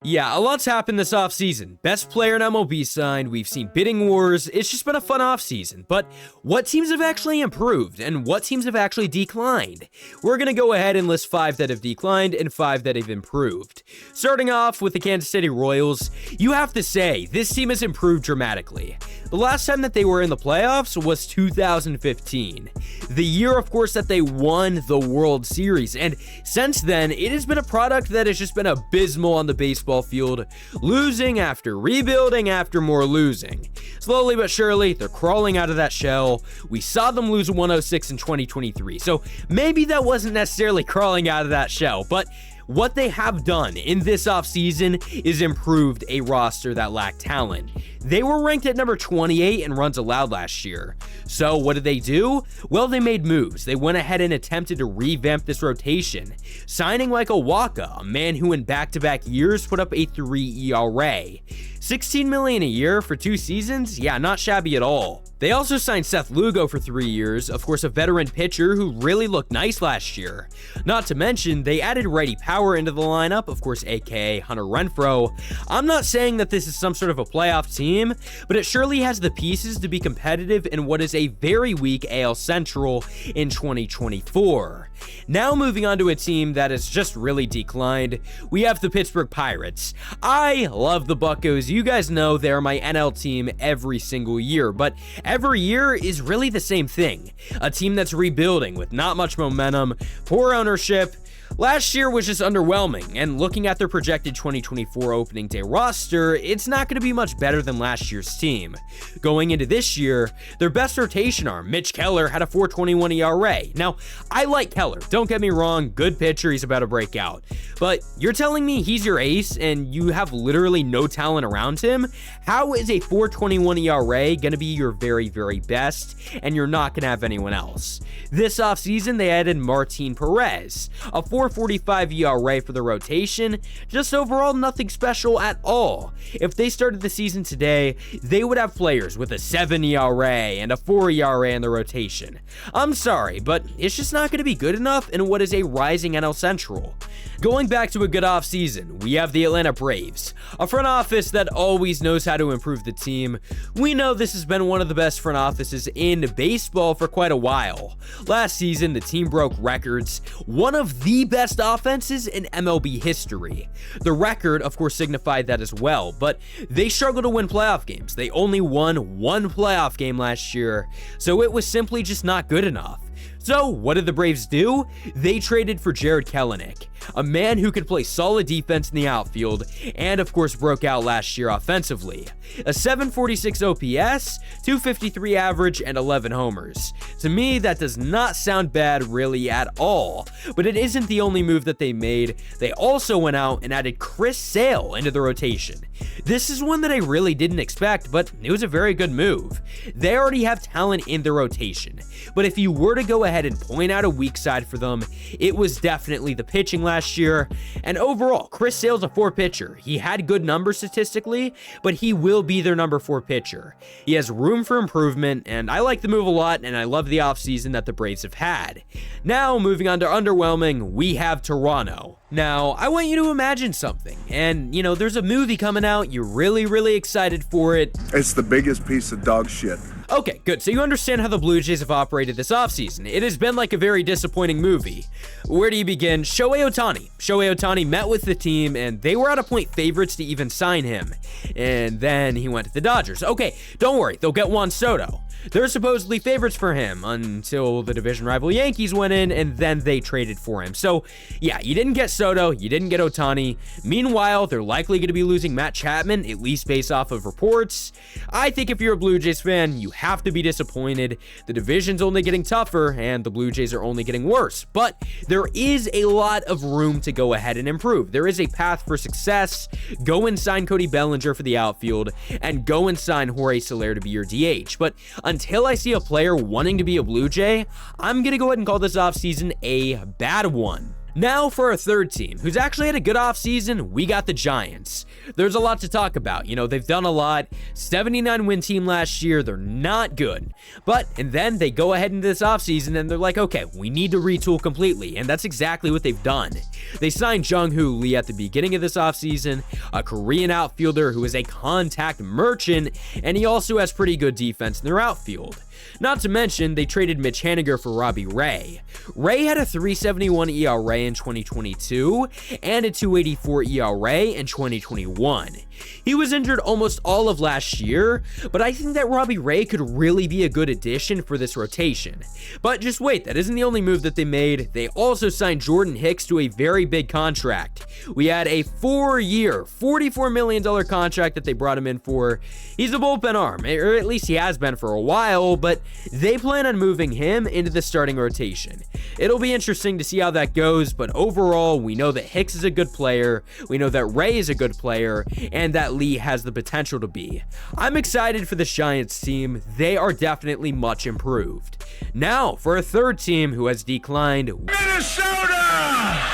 Yeah, a lot's happened this offseason. Best player in MLB signed, we've seen bidding wars, it's just been a fun offseason. But what teams have actually improved and what teams have actually declined? We're going to go ahead and list 5 that have declined and 5 that have improved. Starting off with the Kansas City Royals, you have to say, this team has improved dramatically. The last time that they were in the playoffs was 2015. The year, of course, that they won the World Series. And since then, it has been a product that has just been abysmal on the baseball field, losing after rebuilding after more losing. Slowly but surely, they're crawling out of that shell. We saw them lose 106 in 2023, so maybe that wasn't necessarily crawling out of that shell, but what they have done in this offseason is improved a roster that lacked talent. They were ranked at number 28 in runs allowed last year. So what did they do? Well, they made moves. They went ahead and attempted to revamp this rotation, signing Michael Wacha, a man who in back-to-back years put up a 3 ERA. $16 million a year for 2 seasons? Yeah, not shabby at all. They also signed Seth Lugo for 3 years, of course a veteran pitcher who really looked nice last year. Not to mention, they added righty power into the lineup, of course aka Hunter Renfroe. I'm not saying that this is some sort of a playoff team, but it surely has the pieces to be competitive in what is a very weak AL Central in 2024. Now moving on to a team that has just really declined, we have the Pittsburgh Pirates. I love the Buccos. You guys know they're my NL team every single year, but every year is really the same thing. A team that's rebuilding with not much momentum, poor ownership. Last year was just underwhelming, and looking at their projected 2024 opening day roster, it's not going to be much better than last year's team. Going into this year, their best rotation arm, Mitch Keller, had a 4.21 ERA. Now, I like Keller, don't get me wrong, good pitcher, he's about to break out. But you're telling me he's your ace and you have literally no talent around him? How is a 4.21 ERA going to be your very, very best, and you're not going to have anyone else? This offseason, they added Martin Perez, a 4.45 ERA for the rotation, just overall nothing special at all. If they started the season today, they would have players with a 7 ERA and a 4 ERA in the rotation. I'm sorry, but it's just not going to be good enough in what is a rising NL Central. Going back to a good offseason, we have the Atlanta Braves, a front office that always knows how to improve the team. We know this has been one of the best front offices in baseball for quite a while. Last season, the team broke records, one of the best offenses in MLB history. The record, of course, signified that as well, but they struggled to win playoff games. They only won 1 playoff game last year, so it was simply just not good enough. So, what did the Braves do? They traded for Jarred Kelenic, a man who could play solid defense in the outfield, and of course broke out last year offensively. A 746 OPS, 253 average, and 11 homers. To me, that does not sound bad really at all, but it isn't the only move that they made. They also went out and added Chris Sale into the rotation. This is one that I really didn't expect, but it was a very good move. They already have talent in the rotation, but if you were to go ahead and point out a weak side for them, it was definitely the pitching last year. And overall, Chris Sale's a 4 pitcher. He had good numbers statistically, but he will be their number 4 pitcher. He has room for improvement, and I like the move a lot, and I love the offseason that the Braves have had. Now, moving on to underwhelming, we have Toronto. Now, I want you to imagine something, and there's a movie coming out, you're really excited for it. It's the biggest piece of dog shit. Okay, good. So you understand how the Blue Jays have operated this offseason. It has been like a very disappointing movie. Where do you begin? Shohei Ohtani. Shohei Ohtani met with the team, and they were at a point favorites to even sign him. And then he went to the Dodgers. Okay, don't worry. They'll get Juan Soto. They're supposedly favorites for him until the division rival Yankees went in, and then they traded for him. So, yeah, you didn't get Soto, you didn't get Ohtani. Meanwhile, they're likely going to be losing Matt Chapman, at least based off of reports. I think if you're a Blue Jays fan, you have to be disappointed. The division's only getting tougher, and the Blue Jays are only getting worse. But there is a lot of room to go ahead and improve. There is a path for success. Go and sign Cody Bellinger for the outfield, and go and sign Jorge Soler to be your DH. But until I see a player wanting to be a Blue Jay, I'm going to go ahead and call this offseason a bad one. Now for our third team, who's actually had a good offseason, we got the Giants. There's a lot to talk about. You know, they've done a lot. 79 win team last year, they're not good. And then they go ahead into this offseason and they're like, okay, we need to retool completely, and that's exactly what they've done. They signed Jung-Hoo Lee at the beginning of this offseason, a Korean outfielder who is a contact merchant, and he also has pretty good defense in their outfield. Not to mention, they traded Mitch Haniger for Robbie Ray. Ray had a 3.71 ERA in 2022 and a 2.84 ERA in 2021. He was injured almost all of last year, but I think that Robbie Ray could really be a good addition for this rotation. But just wait, that isn't the only move that they made. They also signed Jordan Hicks to a very big contract. We had a 4-year, $44 million contract that they brought him in for. He's a bullpen arm, or at least he has been for a while, but they plan on moving him into the starting rotation. It'll be interesting to see how that goes, but overall, we know that Hicks is a good player, we know that Ray is a good player, and that Lee has the potential to be. I'm excited for this Giants team. They are definitely much improved. Now, for a third team who has declined, Minnesota!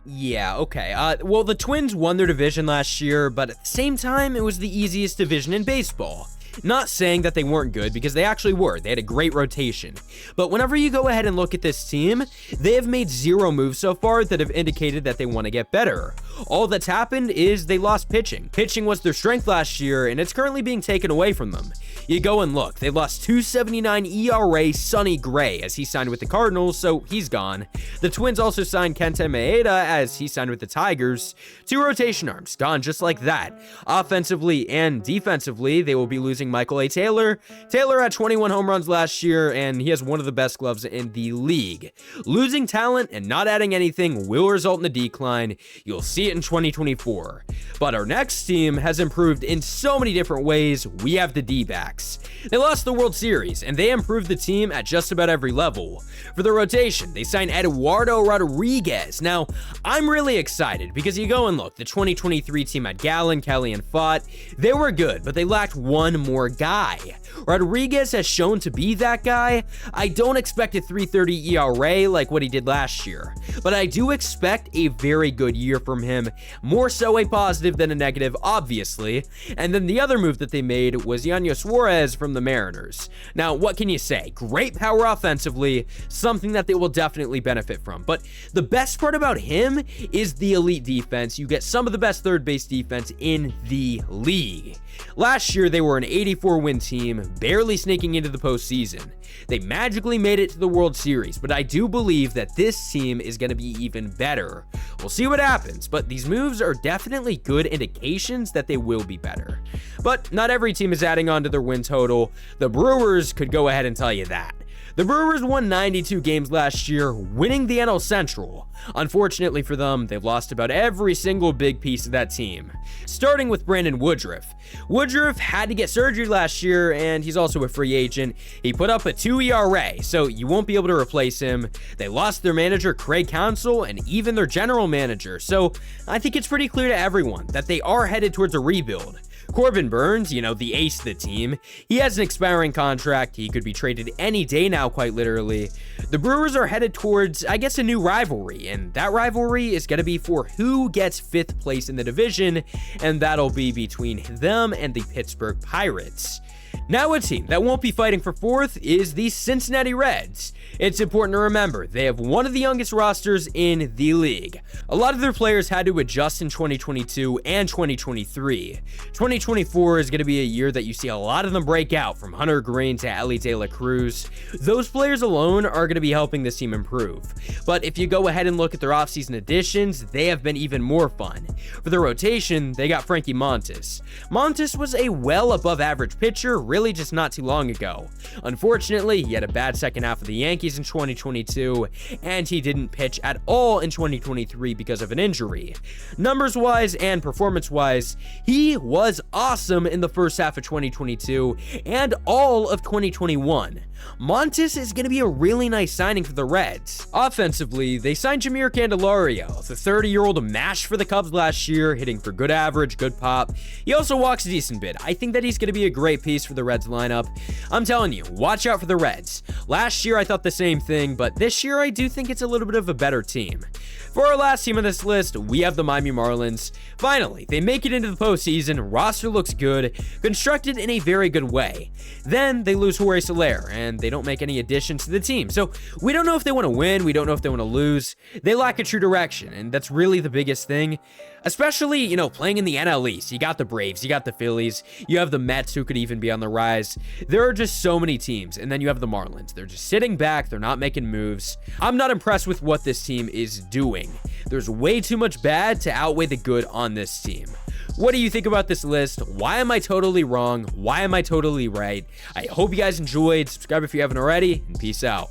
Yeah, okay. Well, the Twins won their division last year, but at the same time, it was the easiest division in baseball. Not saying that they weren't good, because they actually were. They had a great rotation. But whenever you go ahead and look at this team, they have made 0 moves so far that have indicated that they want to get better. All that's happened is they lost pitching. Pitching was their strength last year, and it's currently being taken away from them. You go and look, they lost 2.79 ERA Sonny Gray as he signed with the Cardinals, so he's gone. The Twins also signed Kenta Maeda as he signed with the Tigers. 2 rotation arms, gone just like that. Offensively and defensively, they will be losing Michael A. Taylor. Taylor had 21 home runs last year, and he has one of the best gloves in the league. Losing talent and not adding anything will result in a decline. You'll see it in 2024. But our next team has improved in so many different ways. We have the D-backs. They lost the World Series, and they improved the team at just about every level. For the rotation, they signed Eduardo Rodriguez. Now, I'm really excited because you go and look, the 2023 team had Gallen, Kelly, and Fott. They were good, but they lacked one more guy. Rodriguez has shown to be that guy. I don't expect a 3.30 ERA like what he did last year, but I do expect a very good year from him, more so a positive than a negative, obviously. And then the other move that they made was Yanyo Suarez from the Mariners. Now, what can you say? Great power offensively, something that they will definitely benefit from. But the best part about him is the elite defense. You get some of the best third base defense in the league. Last year, they were an 84-win team, barely sneaking into the postseason. They magically made it to the World Series, but I do believe that this team is going to be even better. We'll see what happens, but these moves are definitely good indications that they will be better. But not every team is adding on to their win total. The Brewers could go ahead and tell you that. The Brewers won 92 games last year, winning the NL Central. Unfortunately for them, they've lost about every single big piece of that team. Starting with Brandon Woodruff. Woodruff had to get surgery last year, and he's also a free agent. He put up a 2 ERA, so you won't be able to replace him. They lost their manager, Craig Counsell, and even their general manager, so I think it's pretty clear to everyone that they are headed towards a rebuild. Corbin Burnes, the ace of the team, he has an expiring contract. He could be traded any day now, quite literally. The Brewers are headed towards, I guess, a new rivalry, and that rivalry is going to be for who gets 5th place in the division, and that'll be between them and the Pittsburgh Pirates. Now, a team that won't be fighting for 4th is the Cincinnati Reds. It's important to remember, they have one of the youngest rosters in the league. A lot of their players had to adjust in 2022 and 2023. 2024 is going to be a year that you see a lot of them break out, from Hunter Green to Elly De La Cruz. Those players alone are going to be helping this team improve. But if you go ahead and look at their offseason additions, they have been even more fun. For the rotation, they got Frankie Montas. Montas was a well above average pitcher, really just not too long ago. Unfortunately, he had a bad second half of the Yankees in 2022, and he didn't pitch at all in 2023 because of an injury. Numbers-wise and performance-wise, he was awesome in the first half of 2022 and all of 2021. Montas is going to be a really nice signing for the Reds. Offensively, they signed Jeimer Candelario, the 30-year-old mashed for the Cubs last year, hitting for good average, good pop. He also walks a decent bit. I think that he's going to be a great piece for the the Reds lineup. I'm telling you, watch out for the Reds. Last year, I thought the same thing, but this year, I do think it's a little bit of a better team. For our last team on this list, we have the Miami Marlins. Finally, they make it into the postseason, roster looks good, constructed in a very good way. Then they lose Jorge Soler, and they don't make any additions to the team. So we don't know if they want to win, we don't know if they want to lose. They lack a true direction, and that's really the biggest thing. Especially, playing in the NL East. You got the Braves, you got the Phillies, you have the Mets who could even be on the rise. There are just so many teams, and then you have the Marlins. They're just sitting back, they're not making moves. I'm not impressed with what this team is doing. There's way too much bad to outweigh the good on this team. What do you think about this list? Why am I totally wrong? Why am I totally right? I hope you guys enjoyed. Subscribe if you haven't already, and peace out.